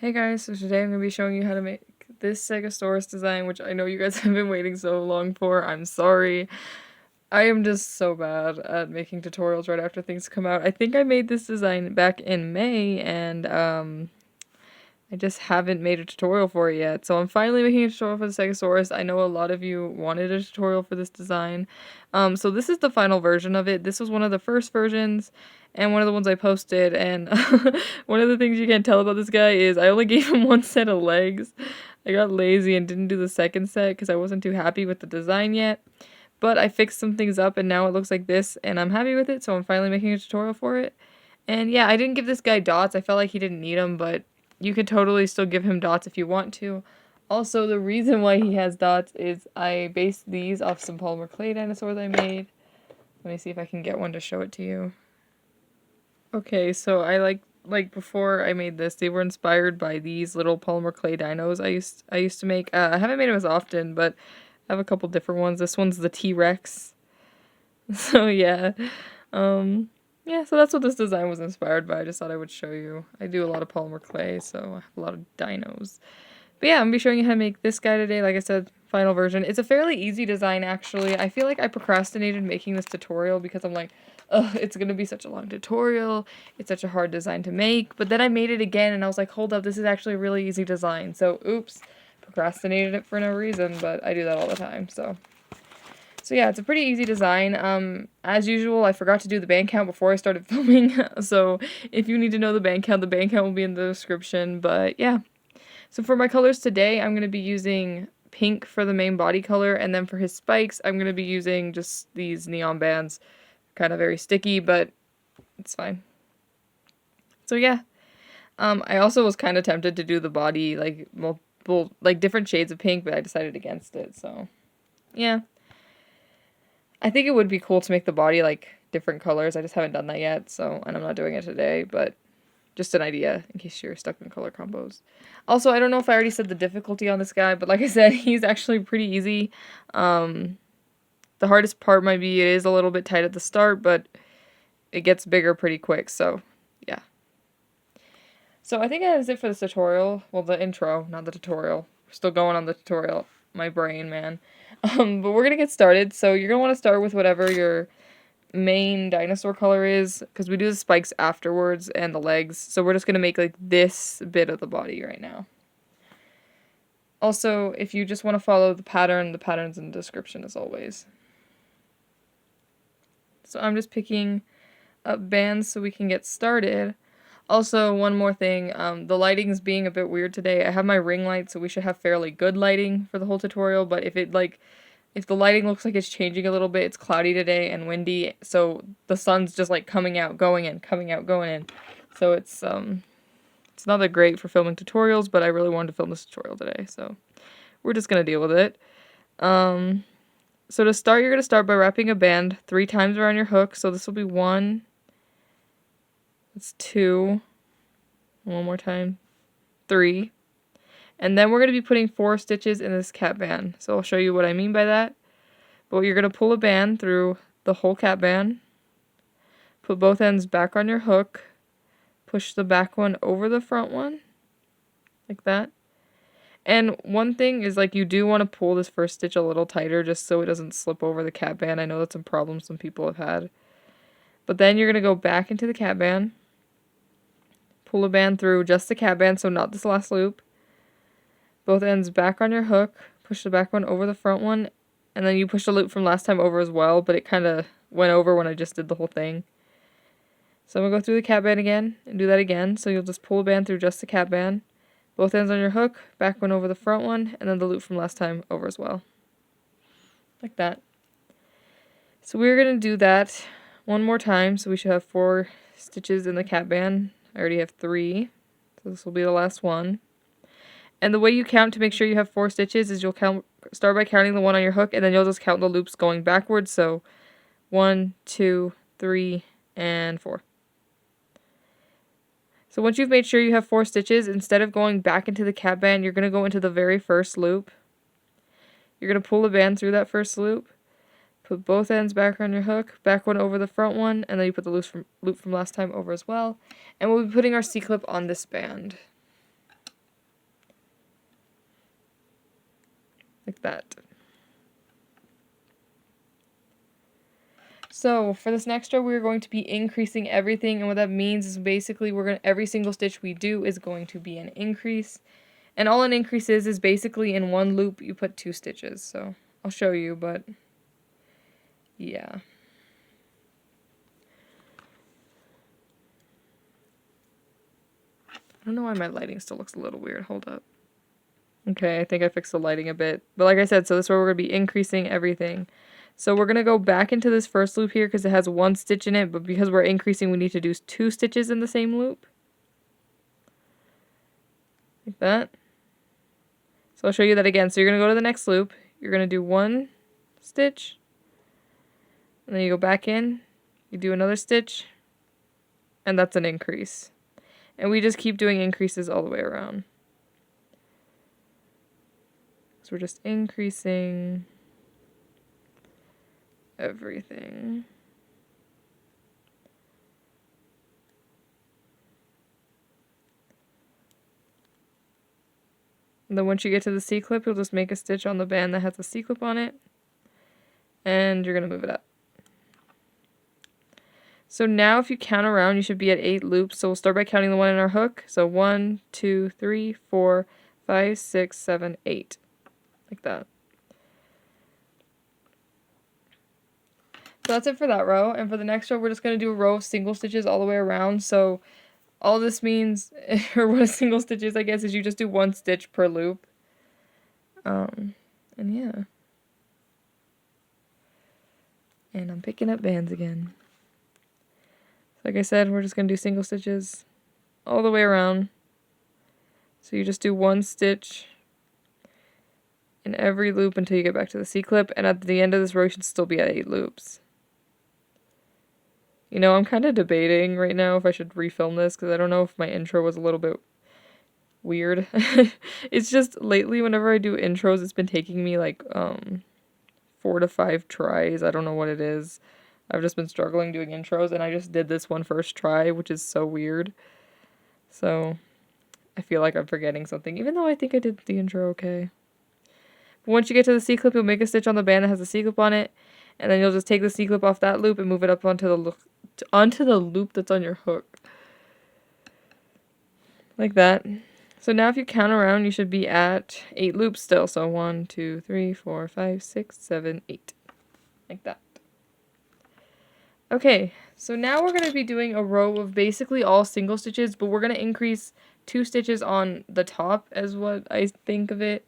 Hey guys, so today I'm going to be showing you how to make this Stegosaurus design, which I know you guys have been waiting so long for. I'm sorry. I am just so bad at making tutorials right after things come out. I think I made this design back in May, and I just haven't made a tutorial for it yet. So I'm finally making a tutorial for the Stegosaurus. I know a lot of you wanted a tutorial for this design. So this is the final version of it. This was one of the first versions and one of the ones I posted. And one of the things you can't tell about this guy is I only gave him one set of legs. I got lazy and didn't do the second set because I wasn't too happy with the design yet. But I fixed some things up and now it looks like this and I'm happy with it. So I'm finally making a tutorial for it. And yeah, I didn't give this guy dots. I felt like he didn't need them, but you could totally still give him dots if you want to. Also, the reason why he has dots is I based these off some polymer clay dinosaurs I made. Let me see if I can get one to show it to you. Okay, so I like before I made this, they were inspired by these little polymer clay dinos I used to make. I haven't made them as often, but I have a couple different ones. This one's the T-Rex. So yeah. Yeah, so that's what this design was inspired by. I just thought I would show you. I do a lot of polymer clay, so I have a lot of dinos. But yeah, I'm going to be showing you how to make this guy today. Like I said, final version. It's a fairly easy design, actually. I feel like I procrastinated making this tutorial because I'm like, ugh, it's going to be such a long tutorial. It's such a hard design to make. But then I made it again, and I was like, hold up, this is actually a really easy design. So, oops, procrastinated it for no reason, but I do that all the time, so... So yeah, it's a pretty easy design. As usual, I forgot to do the band count before I started filming, so if you need to know the band count will be in the description, but yeah. So for my colors today, I'm going to be using pink for the main body color, and then for his spikes, I'm going to be using just these neon bands. Kind of very sticky, but it's fine. So yeah. I also was kind of tempted to do the body, like, multiple, like, different shades of pink, but I decided against it, so yeah. I think it would be cool to make the body, like, different colors. I just haven't done that yet, so, and I'm not doing it today, but just an idea in case you're stuck in color combos. Also, I don't know if I already said the difficulty on this guy, but like I said, he's actually pretty easy. The hardest part might be it is a little bit tight at the start, but it gets bigger pretty quick, so yeah. So I think that is it for this tutorial. Well, the intro, not the tutorial. We're still going on the tutorial. My brain, man. But we're gonna get started. So you're gonna want to start with whatever your main dinosaur color is, because we do the spikes afterwards and the legs. So we're just gonna make like this bit of the body right now. Also, if you just want to follow the pattern's in the description as always. So I'm just picking up bands so we can get started. Also, one more thing, the lighting's being a bit weird today. I have my ring light, so we should have fairly good lighting for the whole tutorial, but if the lighting looks like it's changing a little bit, it's cloudy today and windy, so the sun's just like coming out, going in, coming out, going in. So it's not that great for filming tutorials, but I really wanted to film this tutorial today, so we're just gonna deal with it. So to start, you're gonna start by wrapping a band 3 times around your hook, so this will be 1, that's 2, one more time, 3, and then we're going to be putting 4 stitches in this cap band. So I'll show you what I mean by that. But you're going to pull a band through the whole cap band, put both ends back on your hook, push the back one over the front one, like that. And one thing is, like, you do want to pull this first stitch a little tighter just so it doesn't slip over the cap band. I know that's a problem some people have had. But then you're going to go back into the cap band, pull a band through just the cap band, so not this last loop. Both ends back on your hook, push the back one over the front one, and then you push the loop from last time over as well, but it kind of went over when I just did the whole thing. So I'm going to go through the cap band again and do that again. So you'll just pull a band through just the cap band, both ends on your hook, back one over the front one, and then the loop from last time over as well. Like that. So we're going to do that one more time, so we should have 4 stitches in the cap band. I already have 3, so this will be the last one. And the way you count to make sure you have 4 stitches is you'll start by counting the one on your hook, and then you'll just count the loops going backwards. So 1, 2, 3, and 4. So once you've made sure you have 4 stitches, instead of going back into the cap band, you're going to go into the very first loop. You're going to pull the band through that first loop, put both ends back on your hook, back one over the front one, and then you put the loop from last time over as well. And we'll be putting our C-clip on this band. like that. So for this next row, we're going to be increasing everything, and what that means is basically every single stitch we do is going to be an increase. And all an increase is basically in one loop you put 2 stitches. So I'll show you, but yeah. I don't know why my lighting still looks a little weird. Hold up. Okay, I think I fixed the lighting a bit. But like I said, so this is where we're going to be increasing everything. So we're going to go back into this first loop here because it has 1 stitch in it, but because we're increasing, we need to do 2 stitches in the same loop. Like that. So I'll show you that again. So you're going to go to the next loop. You're going to do 1 stitch. And then you go back in. You do another stitch. And that's an increase. And we just keep doing increases all the way around. So we're just increasing everything. And then once you get to the C-clip, you'll just make a stitch on the band that has a C-clip on it. And you're going to move it up. So now if you count around, you should be at 8 loops. So we'll start by counting the one in our hook. So 1, 2, 3, 4, 5, 6, 7, 8. Like that. So that's it for that row. And for the next row, we're just going to do a row of single stitches all the way around. So all this means, or what a single stitch is, I guess, is you just do 1 stitch per loop. And yeah. And I'm picking up bands again. Like I said, we're just going to do single stitches all the way around. So you just do 1 stitch in every loop until you get back to the C-clip. And at the end of this row, you should still be at 8 loops. You know, I'm kind of debating right now if I should refilm this because I don't know if my intro was a little bit weird. It's just lately whenever I do intros, it's been taking me like 4 to 5 tries. I don't know what it is. I've just been struggling doing intros, and I just did this one first try, which is so weird. So I feel like I'm forgetting something, even though I think I did the intro okay. But once you get to the C-clip, you'll make a stitch on the band that has a C-clip on it, and then you'll just take the C-clip off that loop and move it up onto the loop that's on your hook. Like that. So now if you count around, you should be at 8 loops still. So 1, 2, 3, 4, 5, 6, 7, 8. Like that. Okay, so now we're going to be doing a row of basically all single stitches, but we're going to increase 2 stitches on the top as what I think of it.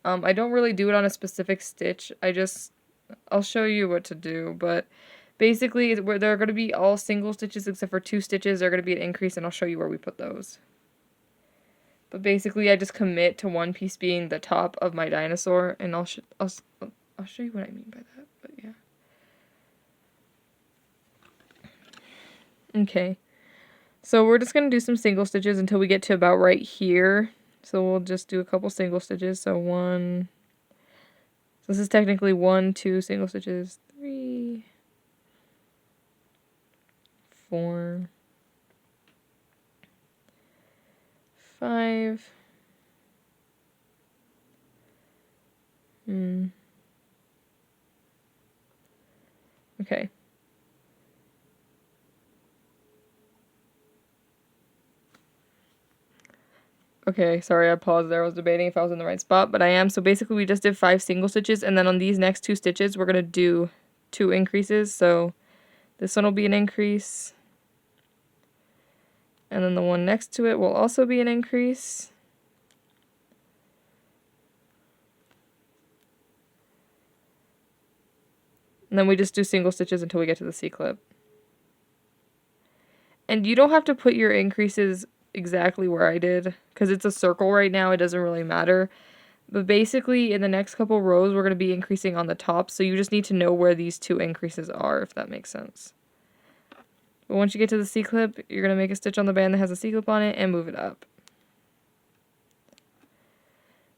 I don't really do it on a specific stitch. I'll show you what to do, but basically they're going to be all single stitches except for 2 stitches. They're going to be an increase, and I'll show you where we put those. But basically I just commit to one piece being the top of my dinosaur, and I'll show you what I mean by that, but yeah. Okay, so we're just going to do some single stitches until we get to about right here. So we'll just do a couple single stitches. So this is technically 1, 2 single stitches, 3, 4, 5. Okay. Okay, sorry, I paused there. I was debating if I was in the right spot, but I am. So basically we just did 5 single stitches, and then on these next 2 stitches, we're going to do 2 increases. So this one will be an increase, and then the one next to it will also be an increase. And then we just do single stitches until we get to the C-clip. And you don't have to put your increases exactly where I did, because it's a circle right now, it doesn't really matter. But basically in the next couple rows we're going to be increasing on the top, so you just need to know where these 2 increases are, if that makes sense. But once you get to the C-clip, you're going to make a stitch on the band that has a C-clip on it and move it up.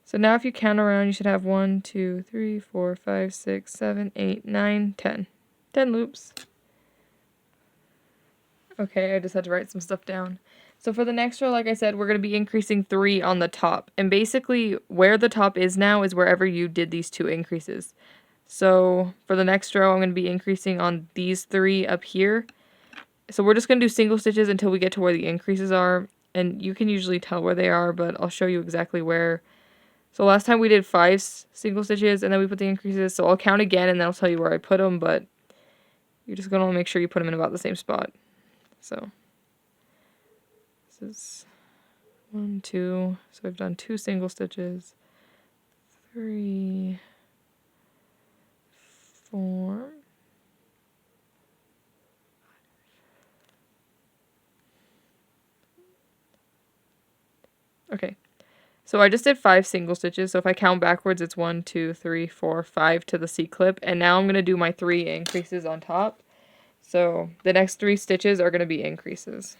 So now if you count around, you should have 1, 2, 3, 4, 5, 6, 7, 8, 9, 10. 10 loops. Okay, I just had to write some stuff down. So for the next row, like I said, we're going to be increasing 3 on the top. And basically where the top is now is wherever you did these 2 increases. So for the next row, I'm going to be increasing on these 3 up here. So we're just going to do single stitches until we get to where the increases are. And you can usually tell where they are, but I'll show you exactly where. So last time we did 5 single stitches and then we put the increases. So I'll count again and then I'll tell you where I put them, but you're just going to make sure you put them in about the same spot. So this is 1, 2. So I've done 2 single stitches. 3, 4. Okay. So I just did 5 single stitches. So if I count backwards, it's 1, 2, 3, 4, 5 to the C-clip. And now I'm going to do my 3 increases on top. So the next 3 stitches are going to be increases.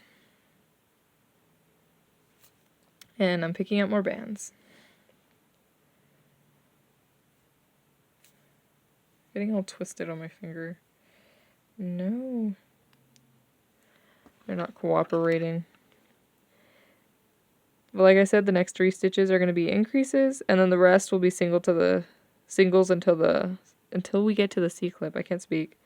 And I'm picking up more bands. Getting all twisted on my finger. No. They're not cooperating. But like I said, the next 3 stitches are going to be increases, and then the rest will be singles until we get to the C-clip. I can't speak.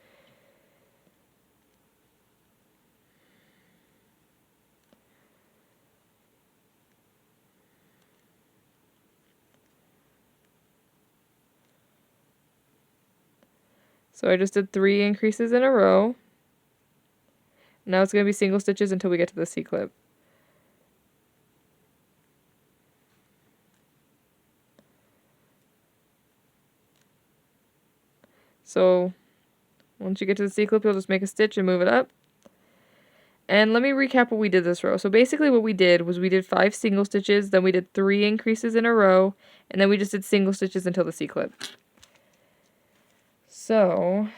So I just did 3 increases in a row. Now it's going to be single stitches until we get to the C-clip. So once you get to the C-clip, you'll just make a stitch and move it up. And let me recap what we did this row. So basically what we did was we did 5 single stitches, then we did 3 increases in a row, and then we just did single stitches until the C-clip. So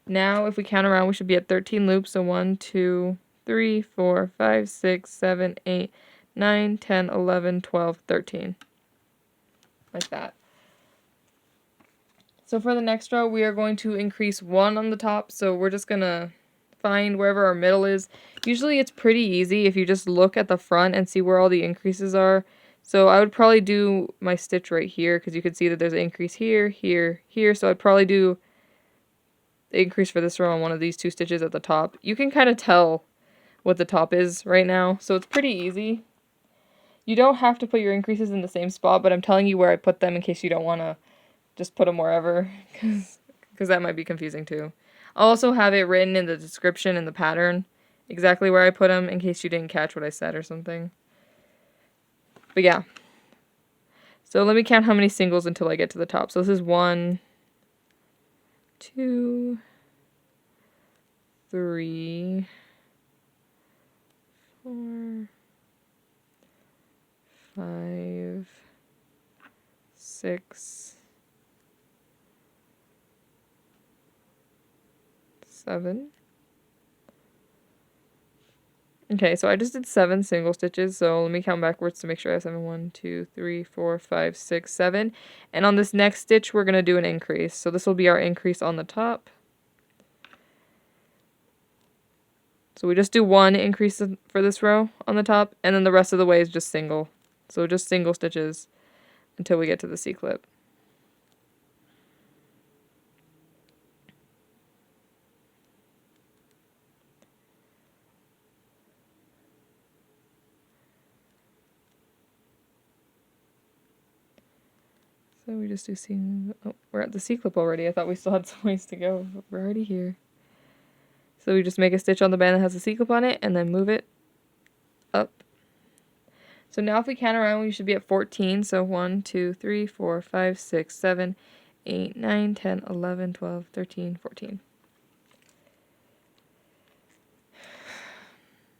now if we count around, we should be at 13 loops. So 1, 2, 3, 4, 5, 6, 7, 8, 9, 10, 11, 12, 13. Like that. So for the next row, we are going to increase 1 on the top. So we're just going to find wherever our middle is. Usually it's pretty easy if you just look at the front and see where all the increases are. So I would probably do my stitch right here because you can see that there's an increase here, here, here. So I'd probably do the increase for this row on one of these 2 stitches at the top. You can kind of tell what the top is right now. So it's pretty easy. You don't have to put your increases in the same spot, but I'm telling you where I put them in case you don't want to just put them wherever, because that might be confusing too. I'll also have it written in the description and the pattern exactly where I put them in case you didn't catch what I said or something. But yeah. So let me count how many singles until I get to the top. So this is 1, 2, 3, 4, 5, 6, 7. Okay, so I just did 7 single stitches, so let me count backwards to make sure I have 7. 1, 2, 3, 4, 5, 6, 7. And on this next stitch, we're going to do an increase. So this will be our increase on the top. So we just do 1 increase for this row on the top, and then the rest of the way is just single. So just single stitches until we get to the C-clip. So we just do single. Oh, we're at the C-clip already. I thought we still had some ways to go, but we're already here. So we just make a stitch on the band that has a C-clip on it, and then move it up. So now if we count around, we should be at 14. So 1, 2, 3, 4, 5, 6, 7, 8, 9, 10, 11, 12, 13, 14.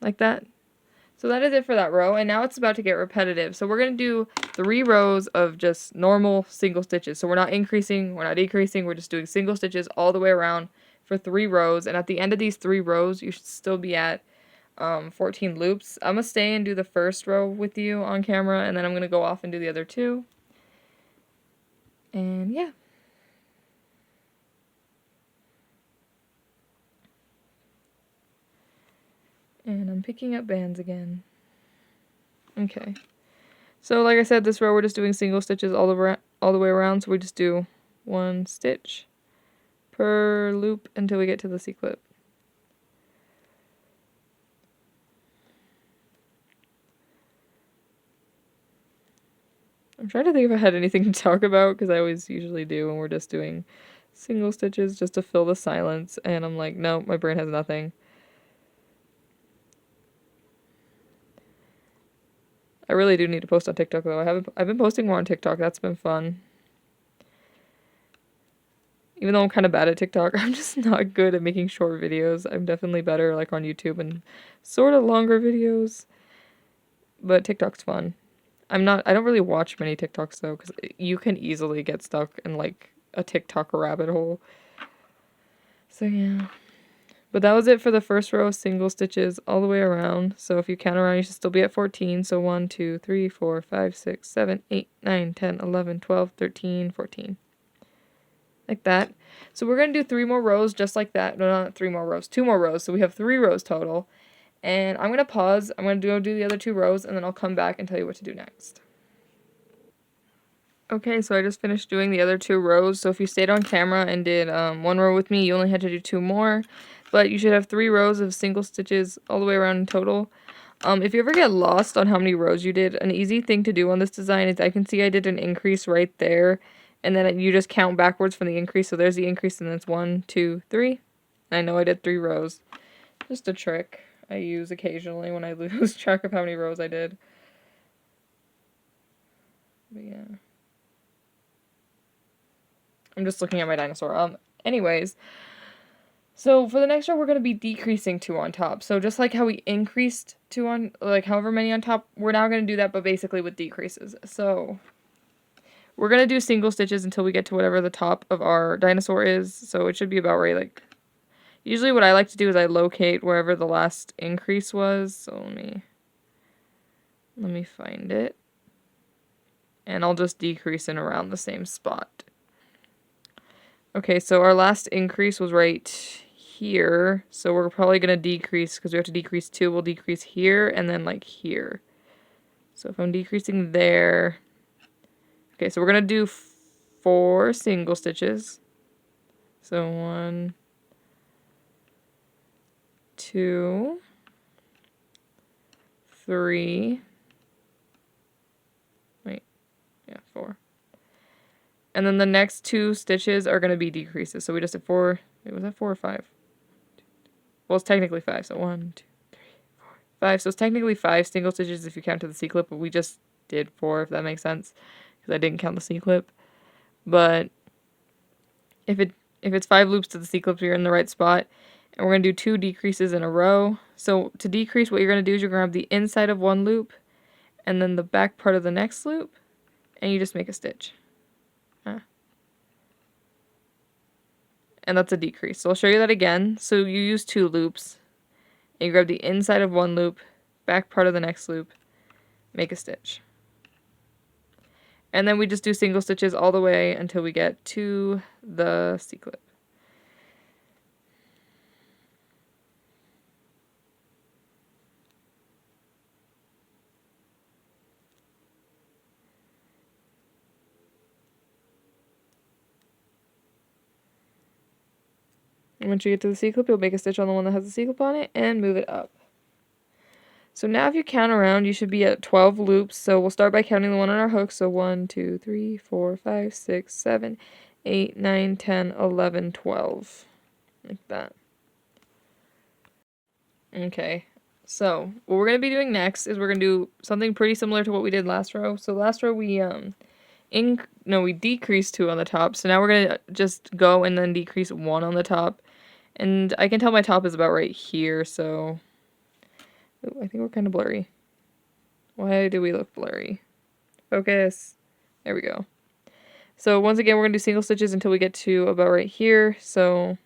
Like that. So that is it for that row, and now it's about to get repetitive. So we're going to do 3 rows of just normal single stitches. So we're not increasing, we're not decreasing, we're just doing single stitches all the way around for 3 rows. And at the end of these 3 rows, you should still be at 14 loops. I'm going to stay and do the first row with you on camera, and then I'm going to go off and do the other 2. And yeah. And I'm picking up bands again. Okay. So like I said, this row we're just doing single stitches all the way around. So we just do 1 stitch per loop until we get to the C-clip. I'm trying to think if I had anything to talk about, because I always usually do when we're just doing single stitches just to fill the silence, and I'm like, no, my brain has nothing. I really do need to post on TikTok though. I've been posting more on TikTok. That's been fun. Even though I'm kind of bad at TikTok, I'm just not good at making short videos. I'm definitely better like on YouTube and sort of longer videos. But TikTok's fun. I don't really watch many TikToks though, because you can easily get stuck in like a TikTok rabbit hole. So yeah. But that was it for the first row of single stitches all the way around. So if you count around, you should still be at 14. So 1, 2, 3, 4, 5, 6, 7, 8, 9, 10, 11, 12, 13, 14. Like that. So we're going to do 3 more rows just like that. No, not 3 more rows. 2 more rows. So we have 3 rows total. And I'm going to pause. I'm going to go do the other 2 rows, and then I'll come back and tell you what to do next. Okay, so I just finished doing the other 2 rows. So if you stayed on camera and did 1 row with me, you only had to do 2 more. But you should have 3 rows of single stitches all the way around in total. If you ever get lost on how many rows you did, an easy thing to do on this design is I can see I did an increase right there. And then you just count backwards from the increase. So there's the increase, and then it's 1, 2, 3. I know I did 3 rows. Just a trick I use occasionally when I lose track of how many rows I did. But yeah. I'm just looking at my dinosaur. Anyways. So for the next row, we're going to be decreasing 2 on top. So just like how we increased 2 on, like however many on top, we're now going to do that, but basically with decreases. So we're going to do single stitches until we get to whatever the top of our dinosaur is. So it should be about right, like, usually what I like to do is I locate wherever the last increase was. So let me find it. And I'll just decrease in around the same spot. Okay, so our last increase was right here. So we're probably going to decrease, because we have to decrease 2. We'll decrease here and then like here. So if I'm decreasing there. Okay, so we're going to do 4 single stitches. So 1, 2, 3. Wait, yeah, 4. And then the next 2 stitches are going to be decreases. So we just did 4. Wait, was that 4 or 5? Well, it's technically 5. So 1, 2, 3, 4, 5. So it's technically 5 single stitches if you count to the C-clip. But we just did 4, if that makes sense. Because I didn't count the C-clip. But if it's 5 loops to the C-clip, you're in the right spot. And we're going to do 2 decreases in a row. So to decrease, what you're going to do is you're going to grab the inside of one loop. And then the back part of the next loop. And you just make a stitch. And that's a decrease. So I'll show you that again. So you use 2 loops. And you grab the inside of one loop, back part of the next loop, make a stitch. And then we just do single stitches all the way until we get to the C-clip. And once you get to the C-clip, you'll make a stitch on the one that has the C-clip on it and move it up. So now if you count around, you should be at 12 loops. So we'll start by counting the one on our hook. So 1, 2, 3, 4, 5, 6, 7, 8, 9, 10, 11, 12. Like that. Okay. So what we're going to be doing next is we're going to do something pretty similar to what we did last row. So last row we we decreased 2 on the top. So now we're going to just go and then decrease 1 on the top. And I can tell my top is about right here, so ooh, I think we're kind of blurry. Why do we look blurry? Focus. There we go. So once again, we're going to do single stitches until we get to about right here. So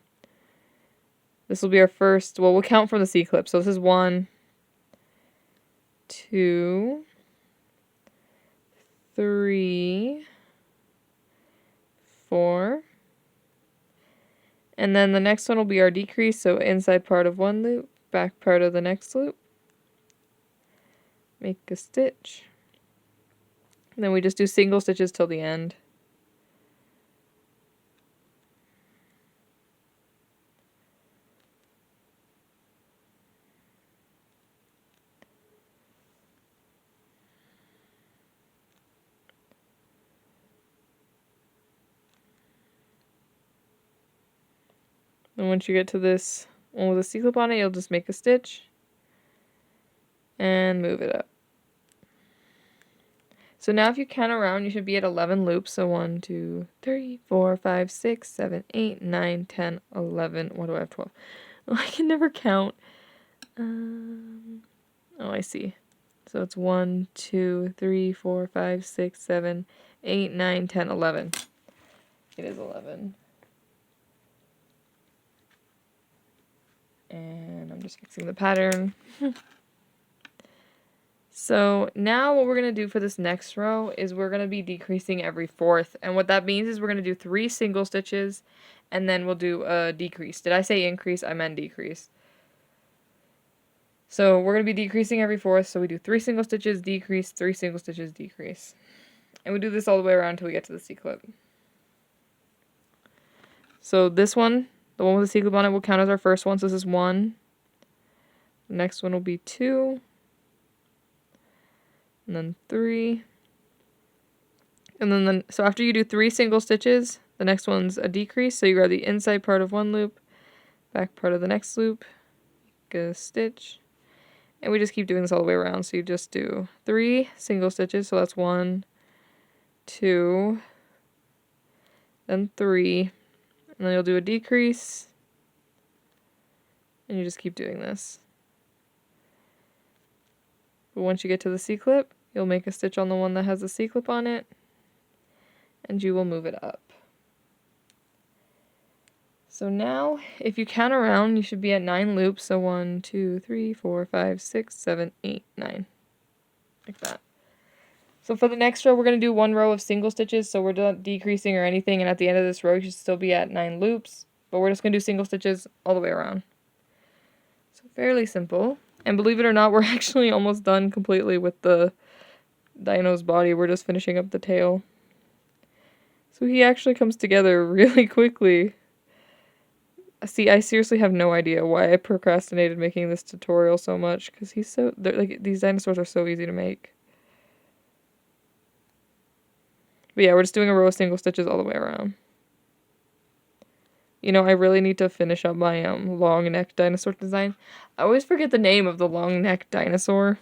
this will be our first, well, we'll count from the C-clip. So this is 1, 2, 3, 4. And then the next one will be our decrease, so inside part of one loop, back part of the next loop, make a stitch, and then we just do single stitches till the end. And once you get to this one with a C-clip on it, you'll just make a stitch and move it up. So now if you count around, you should be at 11 loops. So 1, 2, 3, 4, 5, 6, 7, 8, 9, 10, 11. Why do I have 12? Oh, I can never count. Oh, I see. So it's 1, 2, 3, 4, 5, 6, 7, 8, 9, 10, 11. It is 11. And I'm just fixing the pattern. So now what we're going to do for this next row is we're going to be decreasing every fourth. And what that means is we're going to do 3 single stitches and then we'll do a decrease. Did I say increase? I meant decrease. So we're going to be decreasing every fourth. So we do 3 single stitches, decrease, 3 single stitches, decrease. And we do this all the way around until we get to the C-clip. So this one, the one with the C-clip on it, will count as our first one. So this is 1. The next one will be 2. And then 3. And then so after you do 3 single stitches, the next one's a decrease. So you grab the inside part of one loop, back part of the next loop, make a stitch. And we just keep doing this all the way around. So you just do 3 single stitches. So that's 1, 2, then 3. And then you'll do a decrease. And you just keep doing this. But once you get to the C-clip, you'll make a stitch on the one that has the C-clip on it. And you will move it up. So now, if you count around, you should be at 9 loops. So 1, 2, 3, 4, 5, 6, 7, 8, 9. Like that. So for the next row, we're going to do 1 row of single stitches. So we're not decreasing or anything. And at the end of this row, you should still be at 9 loops. But we're just going to do single stitches all the way around. So fairly simple. And believe it or not, we're actually almost done completely with the Dino's body. We're just finishing up the tail. So he actually comes together really quickly. See, I seriously have no idea why I procrastinated making this tutorial so much, because these dinosaurs are so easy to make. But yeah, we're just doing a row of single stitches all the way around. You know, I really need to finish up my long neck dinosaur design. I always forget the name of the long neck dinosaur.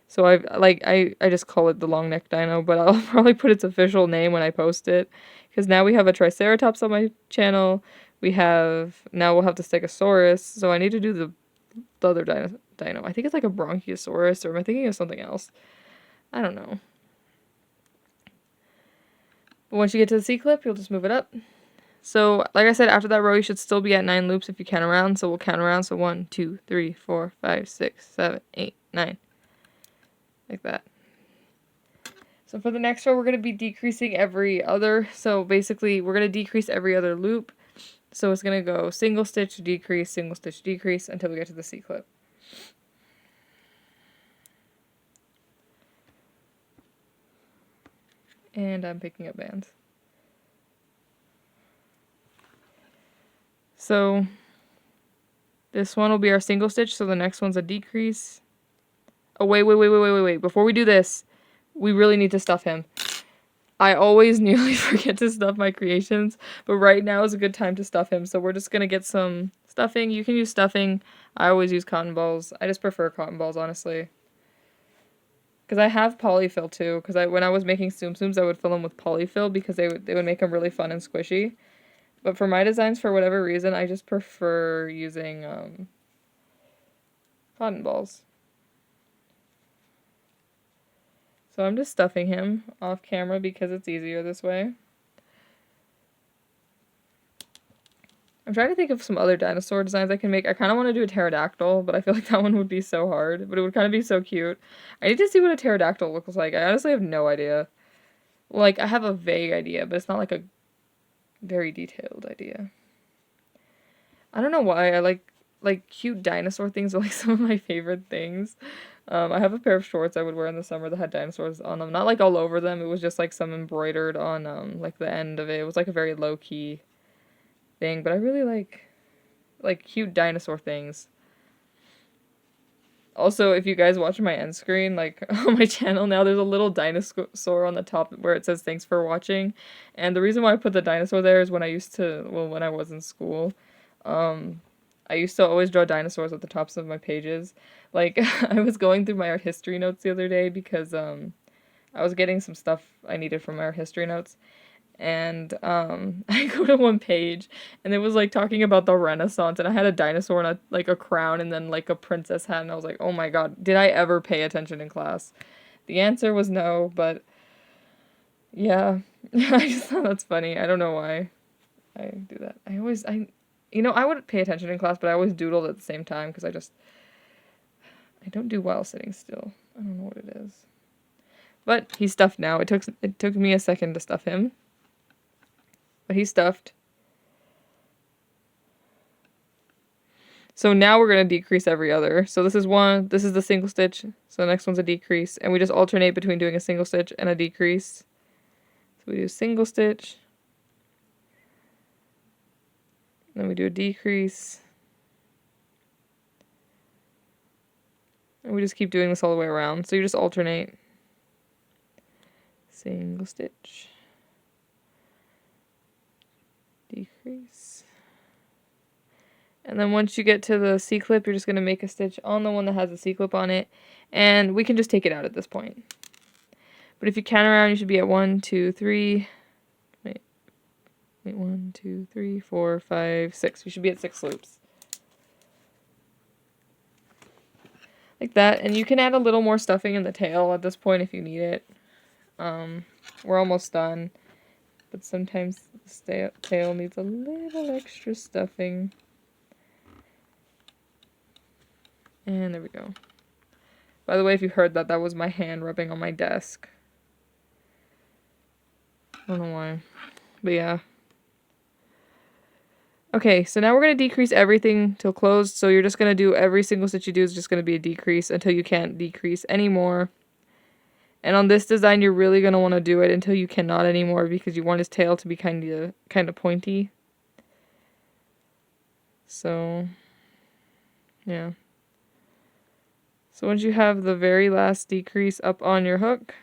So I just call it the long neck dino, but I'll probably put its official name when I post it. Because now we have a Triceratops on my channel. Now we'll have the Stegosaurus. So I need to do the other dino. I think it's like a Bronchiosaurus, or am I thinking of something else? I don't know. But once you get to the C-clip, you'll just move it up. So, like I said, after that row, you should still be at 9 loops if you count around. So we'll count around. So 1, 2, 3, 4, 5, 6, 7, 8, 9. Like that. So for the next row, we're going to be decreasing every other. So basically, we're going to decrease every other loop. So it's going to go single stitch, decrease, until we get to the C-clip. And I'm picking up bands. So this one will be our single stitch, so the next one's a decrease. Oh, wait. Before we do this, we really need to stuff him. I always nearly forget to stuff my creations, but right now is a good time to stuff him. So we're just going to get some stuffing. You can use stuffing. I always use cotton balls. I just prefer cotton balls, honestly. Because I have polyfill too, because when I was making Tsum Tsums, I would fill them with polyfill because they would make them really fun and squishy. But for my designs, for whatever reason, I just prefer using cotton balls. So I'm just stuffing him off camera because it's easier this way. I'm trying to think of some other dinosaur designs I can make. I kind of want to do a pterodactyl, but I feel like that one would be so hard. But it would kind of be so cute. I need to see what a pterodactyl looks like. I honestly have no idea. Like, I have a vague idea, but it's not like a very detailed idea. I don't know why I like like, cute dinosaur things are, like, some of my favorite things. I have a pair of shorts I would wear in the summer that had dinosaurs on them. Not, like, all over them. It was just, like, some embroidered on, like, the end of it. It was, like, a very low-key thing. But I really like, cute dinosaur things. Also, if you guys watch my end screen, like, on my channel now, there's a little dinosaur on the top where it says, "Thanks for watching." And the reason why I put the dinosaur there is when when I was in school, um, I used to always draw dinosaurs at the tops of my pages. Like, I was going through my art history notes the other day because, I was getting some stuff I needed from my art history notes. And I go to one page and it was like talking about the Renaissance, and I had a dinosaur and a crown and then like a princess hat, and I was like, oh my god, did I ever pay attention in class? The answer was no, but yeah. I just thought that's funny. I don't know why I do that. I would pay attention in class, but I always doodled at the same time because I don't do well sitting still. I don't know what it is. But he's stuffed now. It took me a second to stuff him. But he's stuffed. So now we're going to decrease every other. So this is the single stitch. So the next one's a decrease. And we just alternate between doing a single stitch and a decrease. So we do single stitch. Then we do a decrease. And we just keep doing this all the way around. So you just alternate. Single stitch. Decrease. And then once you get to the C-clip, you're just going to make a stitch on the one that has a C-clip on it. And we can just take it out at this point. But if you count around, you should be at 1, 2, 3. Wait, 1, 2, 3, 4, 5, 6. You should be at 6 loops. Like that. And you can add a little more stuffing in the tail at this point if you need it. We're almost done. But sometimes the tail needs a little extra stuffing. And there we go. By the way, if you heard that, that was my hand rubbing on my desk. I don't know why. But yeah. Okay, so now we're going to decrease everything till closed. So you're just going to do every single stitch you do is just going to be a decrease until you can't decrease anymore. And on this design, you're really going to want to do it until you cannot anymore because you want his tail to be kind of pointy. So, yeah. So once you have the very last decrease up on your hook,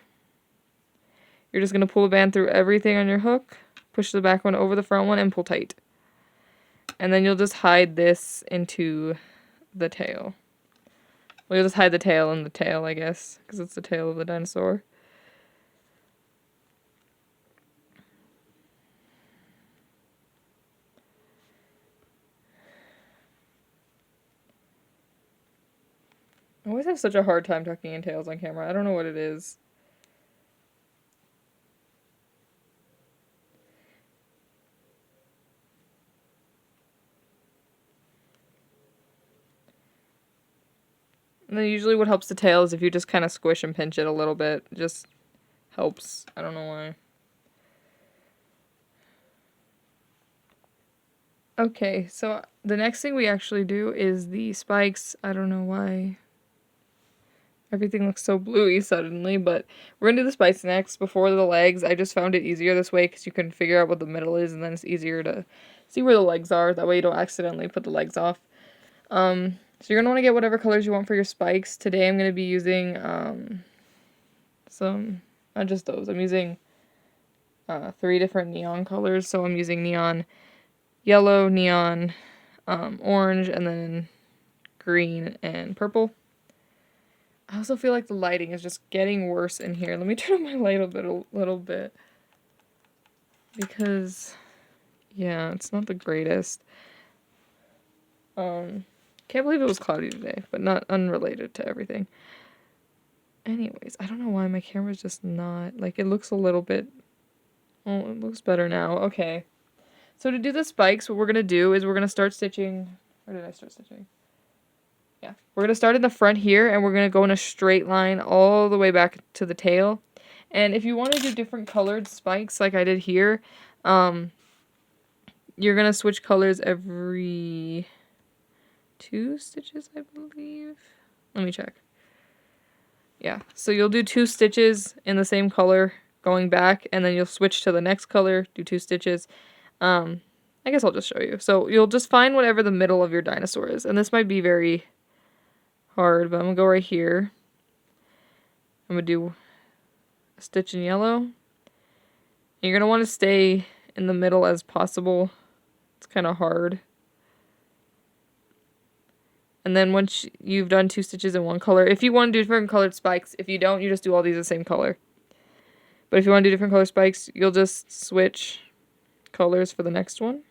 you're just going to pull the band through everything on your hook, push the back one over the front one, and pull tight. And then you'll just hide this into the tail. Well, you'll just hide the tail in the tail, I guess, because it's the tail of the dinosaur. I always have such a hard time tucking in tails on camera. I don't know what it is. And then usually what helps the tail is if you just kind of squish and pinch it a little bit. It just helps. I don't know why. Okay, so the next thing we actually do is the spikes. I don't know why everything looks so bluey suddenly, but we're gonna do the spikes next before the legs. I just found it easier this way because you can figure out what the middle is, and then it's easier to see where the legs are. That way you don't accidentally put the legs off. So you're going to want to get whatever colors you want for your spikes. Today I'm going to be using not just those. I'm using 3 different neon colors. So I'm using neon yellow, neon orange, and then green and purple. I also feel like the lighting is just getting worse in here. Let me turn on my light a little bit. Because, yeah, it's not the greatest. Can't believe it was cloudy today, but not unrelated to everything. Anyways, I don't know why my camera's just not, like, it looks a little bit, oh, it looks better now. Okay. So to do the spikes, what we're going to do is we're going to start stitching, where did I start stitching? Yeah. We're going to start in the front here, and we're going to go in a straight line all the way back to the tail. And if you want to do different colored spikes like I did here, you're going to switch colors every 2 stitches, I believe. Let me check. Yeah, so you'll do 2 stitches in the same color going back, and then you'll switch to the next color, do 2 stitches. I guess I'll just show you. So you'll just find whatever the middle of your dinosaur is, and this might be very hard, but I'm gonna go right here. I'm gonna do a stitch in yellow. And you're gonna want to stay in the middle as possible. It's kind of hard. And then once you've done 2 stitches in one color, if you want to do different colored spikes, if you don't, you just do all these the same color. But if you want to do different color spikes, you'll just switch colors for the next one.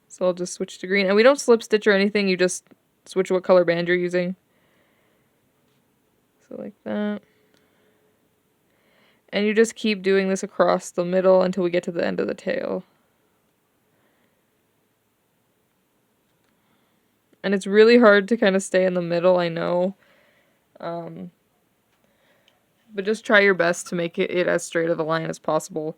So I'll just switch to green. And we don't slip stitch or anything, you just switch what color band you're using. So like that. And you just keep doing this across the middle until we get to the end of the tail. And it's really hard to kind of stay in the middle, I know. But just try your best to make it as straight of a line as possible.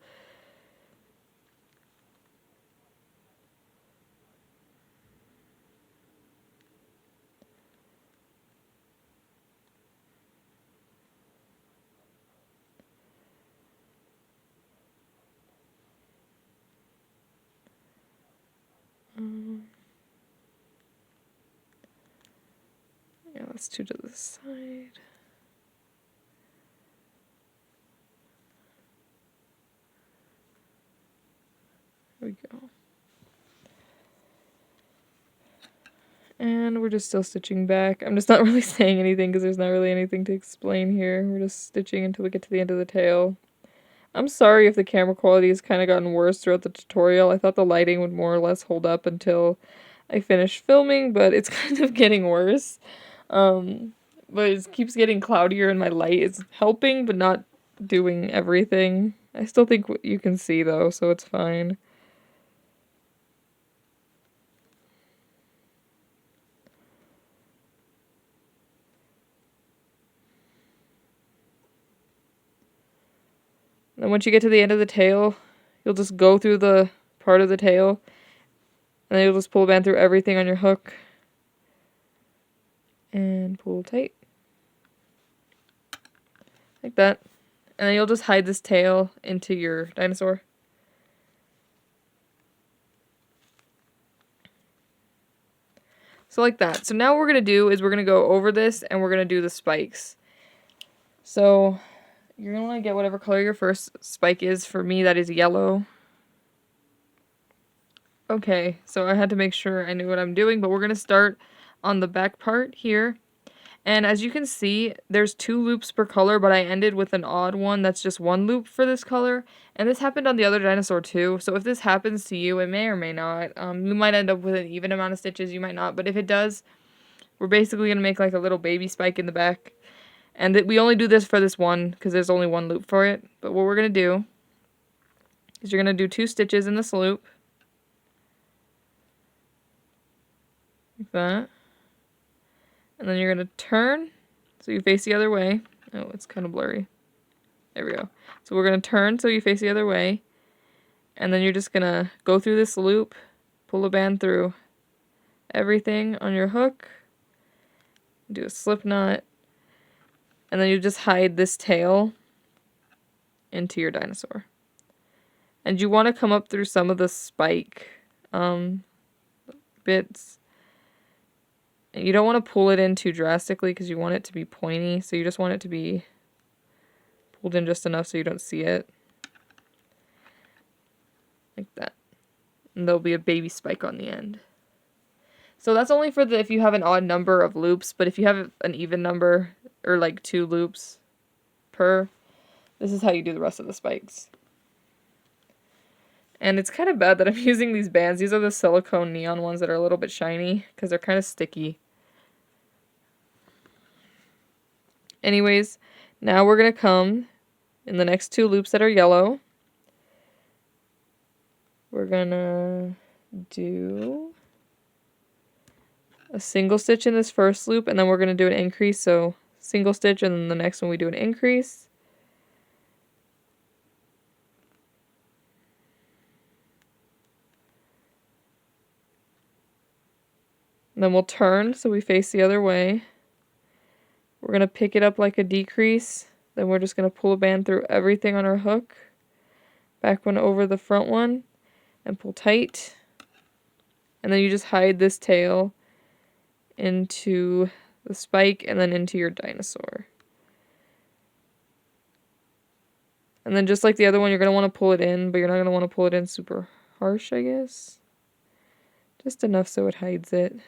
Yeah, let's do to the side. There we go. And we're just still stitching back. I'm just not really saying anything because there's not really anything to explain here. We're just stitching until we get to the end of the tail. I'm sorry if the camera quality has kind of gotten worse throughout the tutorial. I thought the lighting would more or less hold up until I finished filming, but it's kind of getting worse. But it keeps getting cloudier and my light is helping, but not doing everything. I still think you can see though, so it's fine. And once you get to the end of the tail, you'll just go through the part of the tail, and then you'll just pull a band through everything on your hook, and pull tight. Like that. And then you'll just hide this tail into your dinosaur. So like that. So now what we're going to do is we're going to go over this and we're going to do the spikes. So you're going to want to get whatever color your first spike is. For me, that is yellow. Okay, so I had to make sure I knew what I'm doing, but we're going to start on the back part here. And as you can see, there's 2 loops per color, but I ended with an odd one that's just 1 loop for this color. And this happened on the other dinosaur too, so if this happens to you, it may or may not. You might end up with an even amount of stitches, you might not, but if it does, we're basically going to make like a little baby spike in the back. And we only do this for this one, because there's only 1 loop for it. But what we're going to do is you're going to do 2 stitches in this loop. Like that. And then you're going to turn, so you face the other way. Oh, it's kind of blurry. There we go. So we're going to turn so you face the other way. And then you're just going to go through this loop, pull a band through everything on your hook, do a slip knot, and then you just hide this tail into your dinosaur. And you want to come up through some of the spike bits. You don't want to pull it in too drastically because you want it to be pointy, so you just want it to be pulled in just enough so you don't see it. Like that. And there'll be a baby spike on the end. So that's only for if you have an odd number of loops, but if you have an even number, or like 2 loops per, this is how you do the rest of the spikes. And it's kind of bad that I'm using these bands. These are the silicone neon ones that are a little bit shiny because they're kind of sticky. Anyways, now we're going to come in the next 2 loops that are yellow. We're going to do a single stitch in this first loop, and then we're going to do an increase. So single stitch, and then the next one we do an increase. And then we'll turn so we face the other way. We're going to pick it up like a decrease. Then we're just going to pull a band through everything on our hook. Back one over the front one and pull tight. And then you just hide this tail into the spike and then into your dinosaur. And then just like the other one, you're going to want to pull it in, but you're not going to want to pull it in super harsh, I guess. Just enough so it hides it.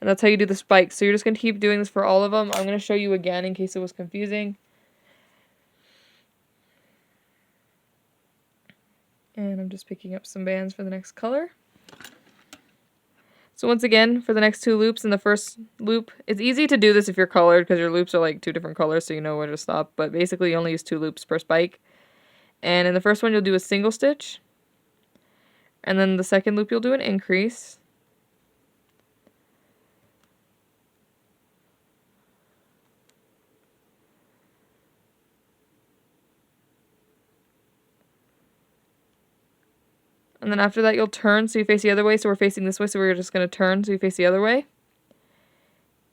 And that's how you do the spikes. So you're just going to keep doing this for all of them. I'm going to show you again in case it was confusing. And I'm just picking up some bands for the next color. So once again, for the next 2 loops, in the first loop, it's easy to do this if you're colored because your loops are like 2 different colors so you know where to stop. But basically you only use 2 loops per spike. And in the first one you'll do a single stitch. And then the second loop you'll do an increase. And then after that, you'll turn so you face the other way. So we're facing this way, so we're just going to turn so you face the other way.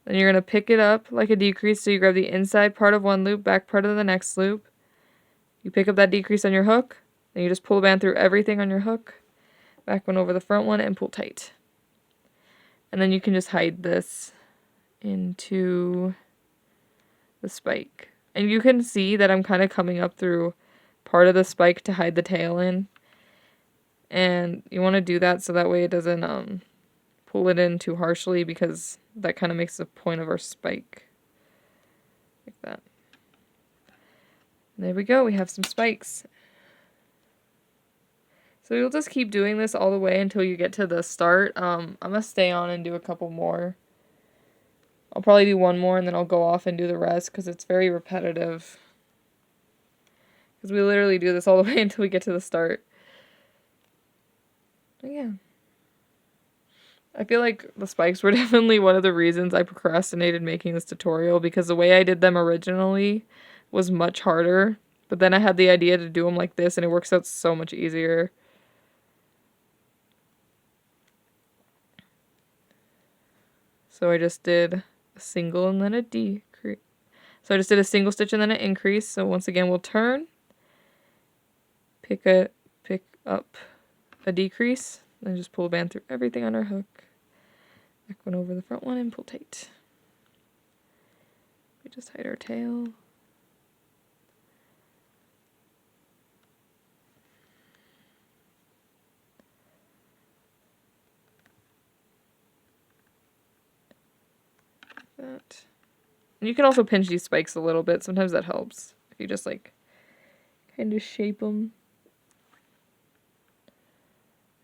Then you're going to pick it up like a decrease, so you grab the inside part of one loop, back part of the next loop. You pick up that decrease on your hook, then you just pull the band through everything on your hook, back one over the front one, and pull tight. And then you can just hide this into the spike. And you can see that I'm kind of coming up through part of the spike to hide the tail in. And you want to do that so that way it doesn't pull it in too harshly, because that kind of makes the point of our spike. Like that. And there we go, we have some spikes. So you'll just keep doing this all the way until you get to the start. I'm going to stay on and do a couple more. I'll probably do one more and then I'll go off and do the rest because it's very repetitive. Because we literally do this all the way until we get to the start. But yeah. I feel like the spikes were definitely one of the reasons I procrastinated making this tutorial, because the way I did them originally was much harder. But then I had the idea to do them like this and it works out so much easier. So I just did a single and then a decrease. So I just did a single stitch and then an increase. So once again we'll turn, pick up a decrease, then just pull a band through everything on our hook. Back one over the front one and pull tight. We just hide our tail. That. And you can also pinch these spikes a little bit. Sometimes that helps. If you just like kind of shape them.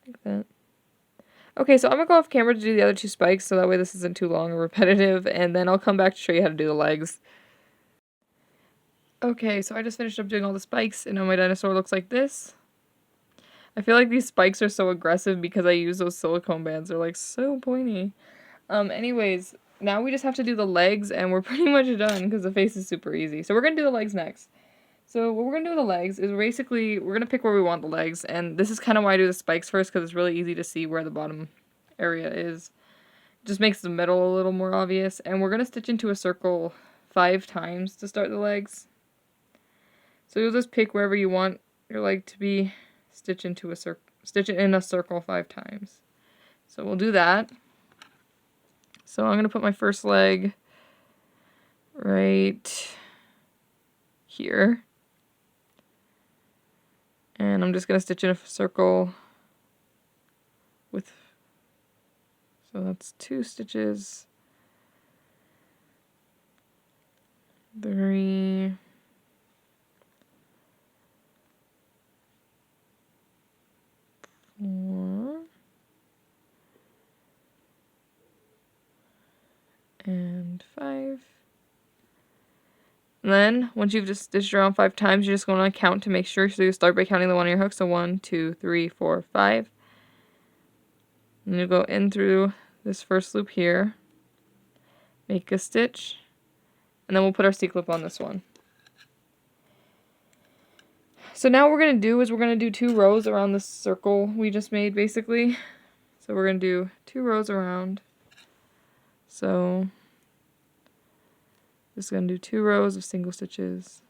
Like that. Okay, so I'm going to go off camera to do the other 2 spikes so that way this isn't too long or repetitive, and then I'll come back to show you how to do the legs. Okay, so I just finished up doing all the spikes, and now my dinosaur looks like this. I feel like these spikes are so aggressive because I use those silicone bands. They're like so pointy. Anyways, now we just have to do the legs, and we're pretty much done because the face is super easy. So we're going to do the legs next. So what we're going to do with the legs is basically, we're going to pick where we want the legs, and this is kind of why I do the spikes first, because it's really easy to see where the bottom area is. It just makes the middle a little more obvious, and we're going to stitch into a circle 5 times to start the legs. So you'll just pick wherever you want your leg to be, stitch it in a circle 5 times. So we'll do that. So I'm going to put my first leg right here. And I'm just going to stitch in a circle with, so that's 2 stitches, 3, 4, and 5. And then, once you've just stitched around 5 times, you're just going to count to make sure. So you start by counting the one on your hook. So 1, 2, 3, 4, 5. And you go in through this first loop here. Make a stitch. And then we'll put our C-clip on this one. So now what we're going to do is we're going to do 2 rows around this circle we just made, basically. So we're going to do 2 rows around. So just going to do 2 rows of single stitches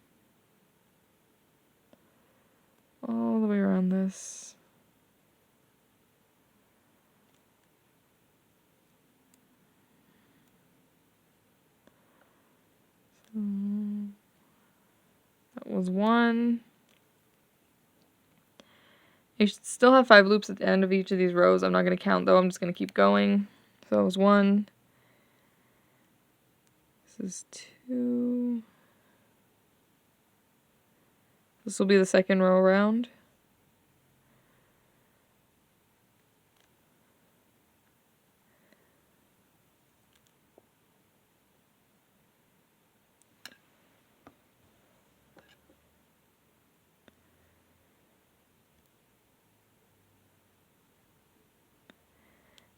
all the way around this. So that was 1. You should still have 5 loops at the end of each of these rows. I'm not going to count though, I'm just going to keep going. So that was 1. This is 2. This will be the second row around.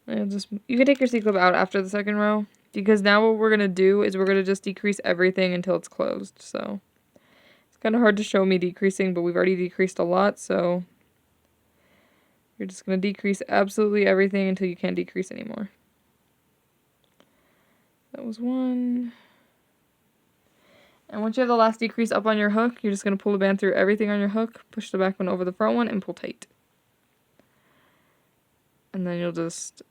And you can take your C-clip out after the second row, because now what we're going to do is we're going to just decrease everything until it's closed. So it's kind of hard to show me decreasing, but we've already decreased a lot, so you're just going to decrease absolutely everything until you can't decrease anymore. That was 1. And once you have the last decrease up on your hook, you're just going to pull the band through everything on your hook, push the back one over the front one, and pull tight. And then you'll just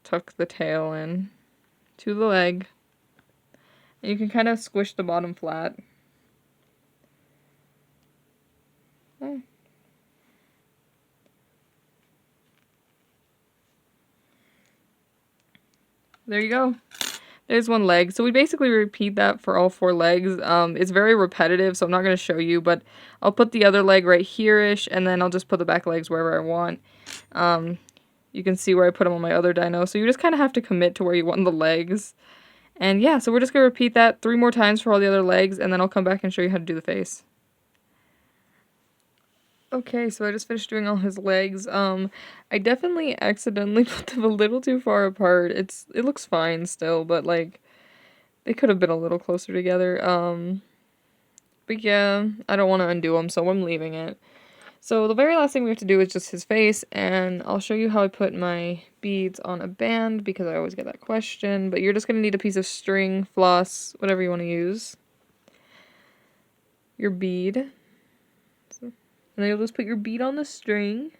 tuck the tail in to the leg. And you can kind of squish the bottom flat. Oh. There you go. There's one leg. So we basically repeat that for all 4 legs. It's very repetitive, so I'm not going to show you, but I'll put the other leg right here-ish, and then I'll just put the back legs wherever I want. You can see where I put them on my other dino, so you just kind of have to commit to where you want the legs. And yeah, so we're just going to repeat that 3 more times for all the other legs, and then I'll come back and show you how to do the face. Okay, so I just finished doing all his legs. I definitely accidentally put them a little too far apart. It looks fine still, but like they could have been a little closer together. But yeah, I don't want to undo them, so I'm leaving it. So the very last thing we have to do is just his face, and I'll show you how I put my beads on a band, because I always get that question. But you're just going to need a piece of string, floss, whatever you want to use. Your bead. And then you'll just put your bead on the string.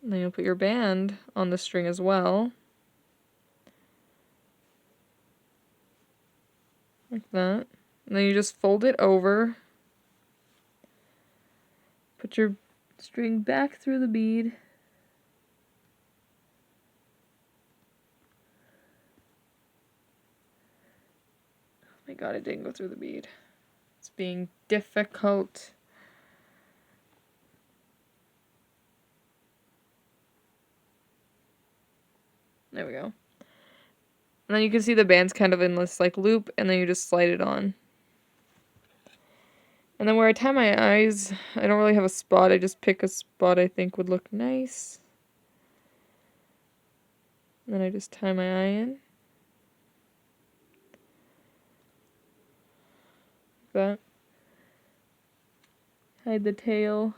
And then you'll put your band on the string as well. Like that. And then you just fold it over. Put your string back through the bead. Oh my god, it didn't go through the bead. It's being difficult. There we go. And then you can see the band's kind of in this like loop, and then you just slide it on. And then where I tie my eyes, I don't really have a spot. I just pick a spot I think would look nice. And then I just tie my eye in. Like that. Hide the tail.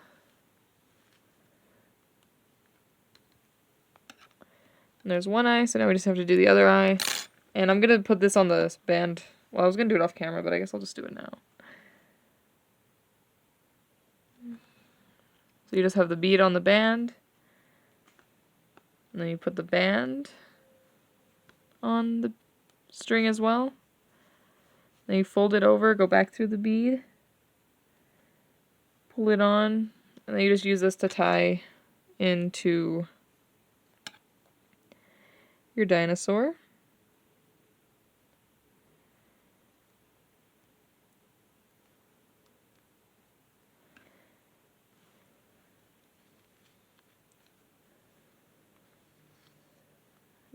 And there's one eye, so now we just have to do the other eye. And I'm going to put this on the band. Well, I was going to do it off camera, but I guess I'll just do it now. So you just have the bead on the band. And then you put the band on the string as well. Then you fold it over, go back through the bead. Pull it on. And then you just use this to tie into your dinosaur.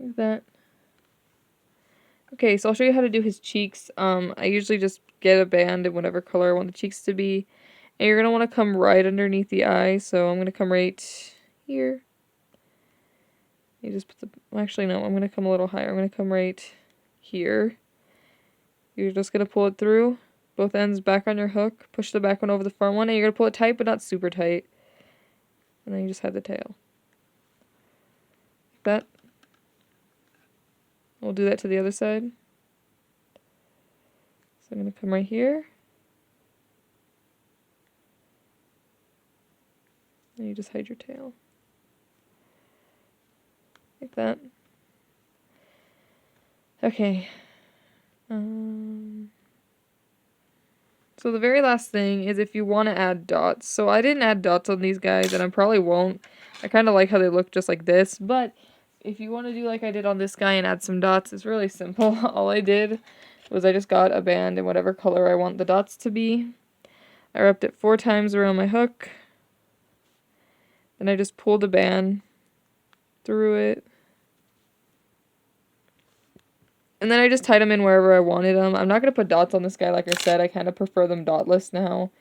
Like that. Okay, so I'll show you how to do his cheeks. I usually just get a band in whatever color I want the cheeks to be. And you're going to want to come right underneath the eye, so I'm going to come right here. You just put the, well, actually no, I'm going to come a little higher. I'm going to come right here. You're just going to pull it through, both ends back on your hook, push the back one over the front one, and you're going to pull it tight, but not super tight. and then you just hide the tail. Like that. We'll do that to the other side. So I'm going to come right here. And you just hide your tail. Like that. Okay. So the very last thing is if you want to add dots. So I didn't add dots on these guys, and I probably won't. I kind of like how they look just like this, but if you want to do like I did on this guy and add some dots, it's really simple. All I did was I just got a band in whatever color I want the dots to be. I wrapped it 4 times around my hook. Then I just pulled the band through it. And then I just tied them in wherever I wanted them. I'm not going to put dots on this guy, like I said. I kind of prefer them dotless now.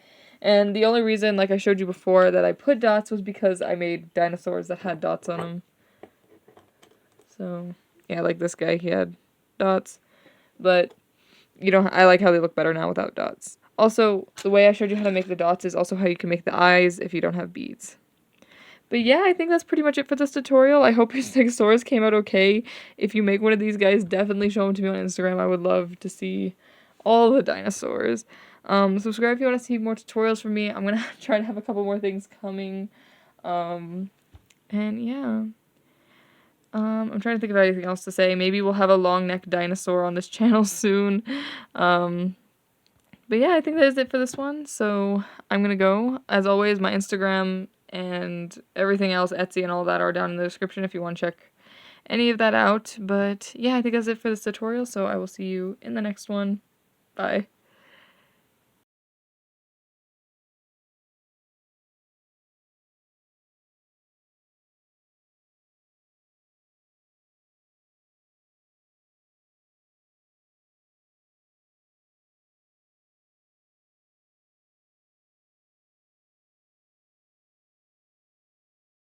And the only reason, like I showed you before, that I put dots was because I made dinosaurs that had dots on them. So, yeah, like this guy, he had dots. But, you know, I like how they look better now without dots. Also, the way I showed you how to make the dots is also how you can make the eyes if you don't have beads. But yeah, I think that's pretty much it for this tutorial. I hope your Stegosaurus came out okay. If you make one of these guys, definitely show them to me on Instagram. I would love to see all the dinosaurs. Subscribe if you want to see more tutorials from me. I'm going to try to have a couple more things coming. And yeah. I'm trying to think of anything else to say. Maybe we'll have a long-necked dinosaur on this channel soon. But yeah, I think that is it for this one. So I'm going to go. As always, my Instagram and everything else, Etsy and all that, are down in the description if you want to check any of that out. But yeah, I think that's it for this tutorial, so I will see you in the next one. Bye.